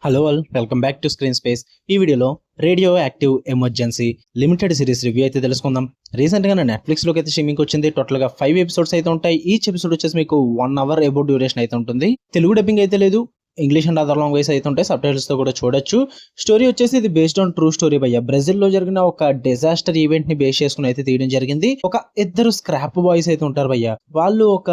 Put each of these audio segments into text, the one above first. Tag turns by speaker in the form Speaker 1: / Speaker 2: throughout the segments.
Speaker 1: Hello all, welcome back to screen space. ఈ వీడియోలో radio active emergency limited series review అయితే తెలుసుకుందాం. Recent గా నెట్ఫ్లిక్స్ లోకి అయితే స్ట్రీమింగ్ వచ్చింది. టోటల్ గా 5 ఎపిసోడ్స్ అయితే ఉంటాయి. ఈచ్ ఎపిసోడ్ వచ్చేసి మీకు 1 అవర్ అబౌట్ డ్యూరేషన్ అయితే ఉంటుంది. తెలుగు డబ్బింగ్ అయితే లేదు, ఇంగ్లీష్ అండ్ అదర్ లాంగ్వేజ్ అయితే ఉంటాయి. సబ్ టైటిల్స్ తో కూడా చూడొచ్చు. స్టోరీ వచ్చేసి ఇది బేస్డ్ ఆన్ ట్రూ స్టోరీ భయ్య. బ్రెజిల్ లో జరిగిన ఒక డిజాస్టర్ ఈవెంట్ ని బేస్ చేసుకుని అయితే తీయడం జరిగింది. ఒక ఇద్దరు స్క్రాప్ బాయ్స్ అయితే ఉంటారు భయ్య. వాళ్ళు ఒక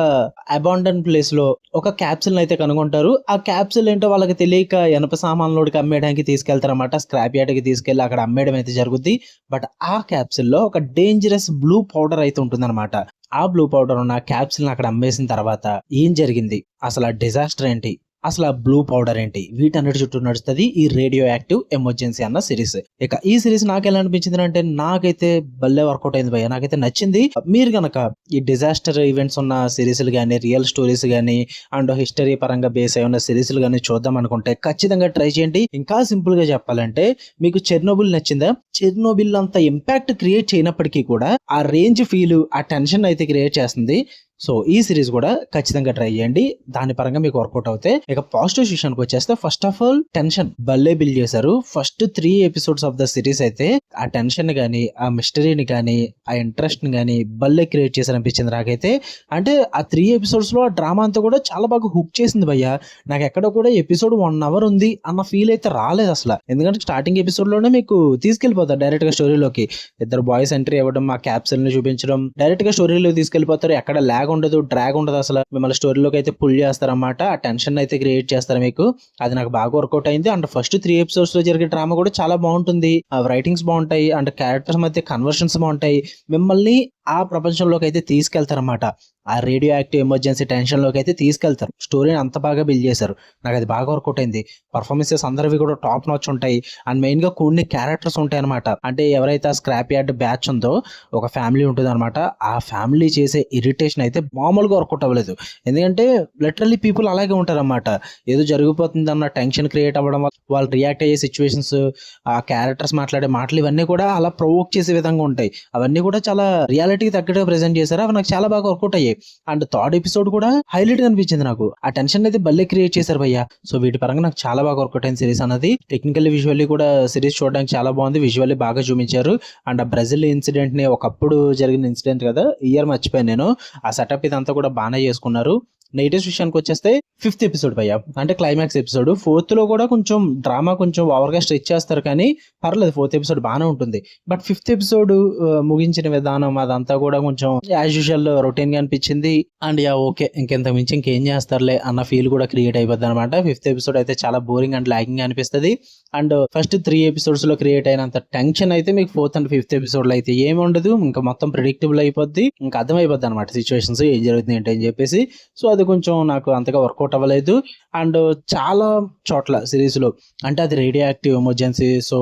Speaker 1: అబాండన్ ప్లేస్ లో ఒక క్యాప్సిల్ అయితే కనుగొంటారు. ఆ క్యాప్సిల్ ఏంటో వాళ్ళకి తెలియక ఇనప సామాన్లోకి అమ్మేయడానికి తీసుకెళ్తారు అనమాట. స్క్రాప్ యార్డ్ కి తీసుకెళ్లి అక్కడ అమ్మేయడం అయితే జరుగుద్ది. బట్ ఆ క్యాప్సిల్ లో ఒక డేంజరస్ బ్లూ పౌడర్ అయితే ఉంటుందన్నమాట. ఆ బ్లూ పౌడర్ ఉన్న క్యాప్సిల్ అక్కడ అమ్మేసిన తర్వాత ఏం జరిగింది, అసలు ఆ డిజాస్టర్ ఏంటి, అసలు ఆ బ్లూ పౌడర్ ఏంటి, వీటన్నిటి చుట్టూ నడుస్తుంది ఈ రేడియో యాక్టివ్ ఎమర్జెన్సీ అన్న సిరీస్. ఇక ఈ సిరీస్ నాకు ఎలా అనిపించింది అంటే, నాకైతే భలే వర్కౌట్ అయింది భయ్య. నాకైతే నచ్చింది. మీరు గనక ఈ డిజాస్టర్ ఈవెంట్స్ ఉన్న సిరీస్లు కానీ, రియల్ స్టోరీస్ కానీ, అండ్ హిస్టరీ పరంగా బేస్ అయి ఉన్న సిరీస్లు కానీ చూద్దాం అనుకుంటే ఖచ్చితంగా ట్రై చేయండి. ఇంకా సింపుల్ గా చెప్పాలంటే, మీకు చెర్నోబిల్ నచ్చిందా? చెర్నోబిల్ అంత ఇంపాక్ట్ క్రియేట్ చేయనప్పటికీ కూడా ఆ రేంజ్ ఫీల్, ఆ టెన్షన్ అయితే క్రియేట్ చేస్తుంది. సో ఈ సిరీస్ కూడా ఖచ్చితంగా ట్రై చేయండి. దాని పరంగా మీకు వర్కౌట్ అవుతాయి. ఇక పాజిటివ్ విషయానికి వచ్చేస్తే, ఫస్ట్ ఆఫ్ ఆల్ టెన్షన్ భలే బిల్డ్ చేశారు. First 3 episodes of the series అయితే ఆ టెన్షన్ గానీ, ఆ మిస్టరీని గానీ, ఆ ఇంట్రెస్ట్ ని గానీ భలే క్రియేట్ చేశారు అనిపించింది నాకైతే. అంటే ఆ 3 ఎపిసోడ్స్ లో ఆ డ్రామా అంతా కూడా చాలా బాగా హుక్ చేసింది భయ్య. నాకు ఎక్కడ కూడా ఎపిసోడ్ 1 అవర్ ఉంది అన్న ఫీల్ అయితే రాలేదు అసలు. ఎందుకంటే స్టార్టింగ్ ఎపిసోడ్ లోనే మీకు తీసుకెళ్లిపోతారు డైరెక్ట్ గా స్టోరీలోకి. ఇద్దరు బాయ్స్ ఎంట్రీ అవ్వడం, ఆ క్యాప్సిల్ ని చూపించడం, డైరెక్ట్ గా స్టోరీలో తీసుకెళ్లిపోతారు. ఎక్కడ ల్యాగ్ ఉండదు, డ్రాగ్ ఉండదు. అసలు మిమ్మల్ని స్టోరీలోకి అయితే పుల్ చేస్తారన్నమాట. ఆ టెన్షన్ అయితే క్రియేట్ చేస్తారు మీకు. అది నాకు బాగా వర్కౌట్ అయింది. అండ్ ఫస్ట్ 3 ఎపిసోడ్స్ లో జరిగే డ్రామా కూడా చాలా బాగుంటుంది. ఆ రైటింగ్స్ బాగుంటాయి, అండ్ క్యారెక్టర్స్ మధ్య కన్వర్షన్స్ బాగుంటాయి. మిమ్మల్ని ఆ ప్రపంచంలోకి అయితే తీసుకెళ్తారన్నమాట. ఆ రేడియో యాక్టివ్ ఎమర్జెన్సీ టెన్షన్ లోకి అయితే తీసుకెళ్తారు. స్టోరీని అంత బాగా బిల్డ్ చేశారు. నాకు అది బాగా వర్కౌట్ అయింది. పర్ఫార్మెన్సెస్ అందరివి కూడా టాప్ నాచ్ ఉంటాయి. అండ్ మెయిన్ గా కొన్ని క్యారెక్టర్స్ ఉంటాయి అనమాట. అంటే ఎవరైతే ఆ స్క్రాప్ యార్డ్ బ్యాచ్ ఉందో, ఒక ఫ్యామిలీ ఉంటుంది అనమాట. ఆ ఫ్యామిలీ చేసే ఇరిటేషన్ అయితే మామూలుగా వర్కౌట్ అవ్వలేదు. ఎందుకంటే లిటరల్లీ పీపుల్ అలాగే ఉంటారు అనమాట. ఏదో జరిగిపోతుంది అన్న టెన్షన్ క్రియేట్ అవ్వడం వల్ల వాళ్ళు రియాక్ట్ అయ్యే సిచ్యువేషన్స్, ఆ క్యారెక్టర్స్ మాట్లాడే మాటలు, ఇవన్నీ కూడా అలా ప్రొవోక్ చేసే విధంగా ఉంటాయి. అవన్నీ కూడా చాలా రియాలిటీకి తగ్గట్టుగా ప్రెజెంట్ చేశారు. అవి నాకు చాలా బాగా వర్కౌట్ అయ్యాయి. అండ్ థర్డ్ ఎపిసోడ్ కూడా హైలైట్ గా అనిపించింది నాకు. ఆ టెన్షన్ అయితే భలే క్రియేట్ చేశారు భయ్య. సో వీటి పరంగా నాకు చాలా బాగా వర్కౌట్ అయిన సిరీస్ అన్నది. టెక్నికల్లీ, విజువల్లీ కూడా సిరీస్ చూడడానికి చాలా బాగుంది. విజువల్లీ బాగా చూపించారు. అండ్ ఆ బ్రెజిల్ ఇన్సిడెంట్ ని, ఒకప్పుడు జరిగిన ఇన్సిడెంట్ కదా, ఇయర్ మర్చిపోయాను నేను. ఆ సెటప్ ఇదంతా కూడా బాగానే చేసుకున్నారు. నెగిటివ్స్ విషయానికి వచ్చేస్తే 5th ఎపిసోడ్ భయ్య, అంటే క్లైమాక్స్ ఎపిసోడ్. 4th లో కూడా కొంచెం డ్రామా కొంచెం ఓవర్ గా స్ట్రెచ్ చేస్తారు, కానీ పర్లేదు, 4th ఎపిసోడ్ బాగానే ఉంటుంది. బట్ 5th ఎపిసోడ్ ముగించిన విధానం అదంతా కూడా కొంచెం యాజ్ యూజువల్ రొటీన్ గా అనిపించింది. అండ్ ఓకే, ఇంకెంత మించి ఇంకేం చేస్తారులే అన్న ఫీల్ కూడా క్రియేట్ అయిపోద్ది అనమాట. 5th ఎపిసోడ్ అయితే చాలా బోరింగ్ అండ్ లాగింగ్ అనిపిస్తుంది. అండ్ ఫస్ట్ 3 ఎపిసోడ్స్ లో క్రియేట్ అయినంత టెన్షన్ అయితే మీకు 4th అండ్ 5th ఎపిసోడ్ లో అయితే ఏమి ఉండదు. ఇంకా మొత్తం ప్రిడిక్టబుల్ అయిపోద్ది. ఇంకా అర్థమైపోద్ది అనమాట సిచ్యువేషన్స్ ఏం జరుగుతుంది ఏంటి అని చెప్పేసి. సో అది కొంచెం నాకు అంతగా వర్కౌట్ అవ్వలేదు. అండ్ చాలా చోట్ల సిరీస్ లో, అంటే అది radio active emergency, so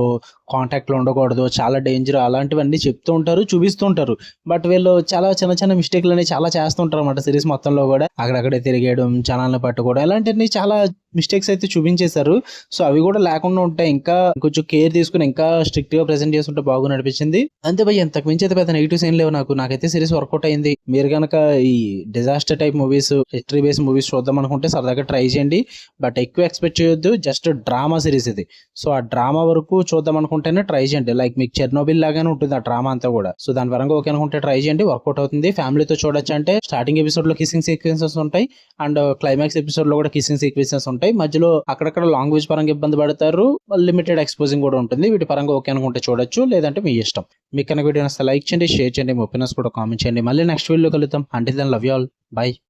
Speaker 1: contact లో ఉండకూడదు, చాలా డేంజర్, అలాంటివన్నీ చెప్తూ ఉంటారు, చూపిస్తూ ఉంటారు. బట్ వీళ్ళు చాలా చిన్న చిన్న మిస్టేక్లు అనేవి చాలా చేస్తుంటారు అనమాట. సిరీస్ మొత్తంలో కూడా అక్కడక్కడే తిరిగేయడం, ఛానల్ని పట్టుకోవడం, ఇలాంటివన్నీ చాలా మిస్టేక్స్ అయితే చూపించేశారు. సో అవి కూడా లేకుండా ఉంటాయి. ఇంకా కొంచెం కేర్ తీసుకుని ఇంకా స్ట్రిక్ట్ గా ప్రెజెంట్ చేస్తుంటే బాగా నడిపించింది. అంతే భయ్య, ఇంతకు మించి అయితే పెద్ద నెగిటివ్స్ ఏం లేవు నాకు. నాకైతే సిరీస్ వర్కౌట్ అయింది. మీరు కనుక ఈ disaster type movies, history based movies చూద్దాం అనుకుంటే సరదాగా ట్రై చేయండి. బట్ ఎక్కువ ఎక్స్పెక్ట్ చేయొద్దు. జస్ట్ డ్రామా సిరీస్ ఇది. సో ఆ డ్రామా వరకు చూద్దాం అనుకుంటేనే ట్రై చేయండి. లైక్ మీకు చెర్నోబిల్ లాగానే ఉంటుంది ఆ డ్రామా అంతా కూడా. సో దాని పరంగా ఓకే అనుకుంటే ట్రై చేయండి, వర్కౌట్ అవుతుంది. ఫ్యామిలీతో చూడొచ్చు. అంటే స్టార్టింగ్ ఎపిసోడ్ లో కిస్సింగ్ సీక్వెన్సెస్ ఉంటాయి, అండ్ క్లైమాక్స్ ఎపిసోడ్ లో కూడా కిస్సింగ్ సీక్వెన్సెస్ ఉంటాయి. మధ్యలో అక్కడక్కడ లాంగ్వేజ్ పరంగా ఇబ్బంది పడతారు, లిమిటెడ్ ఎక్స్పోజింగ్ కూడా ఉంటుంది. వీటి పరంగా ఓకే అనుకుంటే చూడొచ్చు, లేదంటే మీ ఇష్టం. మీకు కనుక వీడియో నచ్చితే లైక్ చేయండి, షేర్ చేయండి, మీ ఒపీనియన్స్ కూడా కామెంట్ చేయండి. మళ్ళీ నెక్స్ట్ వీడియోలో కలుద్దాం. Until then love you all, by.